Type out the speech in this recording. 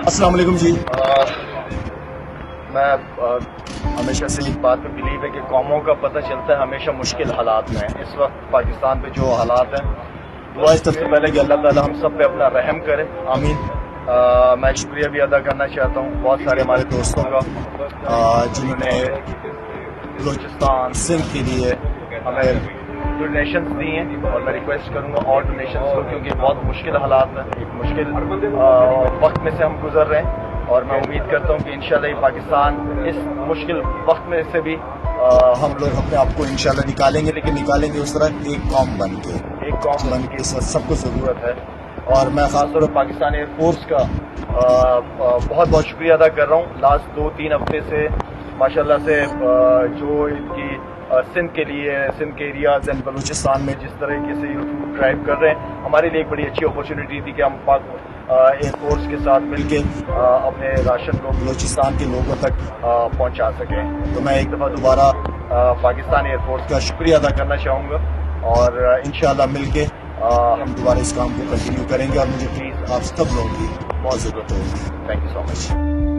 अस्सलाम वालेकुम जी। मैं हमेशा से एक बात पे बिलीव है कि कौमों का पता चलता है हमेशा मुश्किल हालात में। इस वक्त पाकिस्तान पे जो हालात हैं, दुआ सबसे पहले कि अल्लाह ताला हम सब पे अपना रहम करे, आमीन। मैं शुक्रिया भी अदा करना चाहता हूँ बहुत सारे हमारे दोस्तों का जिन्होंने बलूचिस्तान सिंध के लिए हमें डोनेशंस दी हैं, और मैं रिक्वेस्ट करूंगा और डोनेशंस को, क्योंकि बहुत मुश्किल हालात हैं, एक मुश्किल वक्त में से हम गुजर रहे हैं। और मैं उम्मीद करता हूँ कि इंशाल्लाह ये पाकिस्तान इस मुश्किल वक्त में से भी हम लोग अपने आप को इंशाल्लाह निकालेंगे, लेकिन निकालेंगे उस तरह एक कौम बन के सबको ज़रूरत है। और मैं खासतौर पर पाकिस्तान एयरफोर्स का बहुत बहुत शुक्रिया अदा कर रहा हूँ। लास्ट 2-3 हफ्ते से माशाल्लाह से जो इनकी सिंध के लिए, सिंध के एरियाज एंड बलूचिस्तान में जिस तरीके से ये ड्राइव कर रहे हैं, हमारे लिए एक बड़ी अच्छी अपॉर्चुनिटी थी कि हम पाक एयरफोर्स के साथ मिलके अपने राशन को बलूचिस्तान के लोगों तक पहुंचा सकें। तो मैं एक दफ़ा दोबारा पाकिस्तान एयरफोर्स का शुक्रिया अदा करना चाहूँगा, और इंशाल्लाह मिलके हम दोबारा इस काम को कंटिन्यू करेंगे। और मुझे प्लीज़ आप सब लोगों की बहुत ज़रूरत होगी। Thank you so much.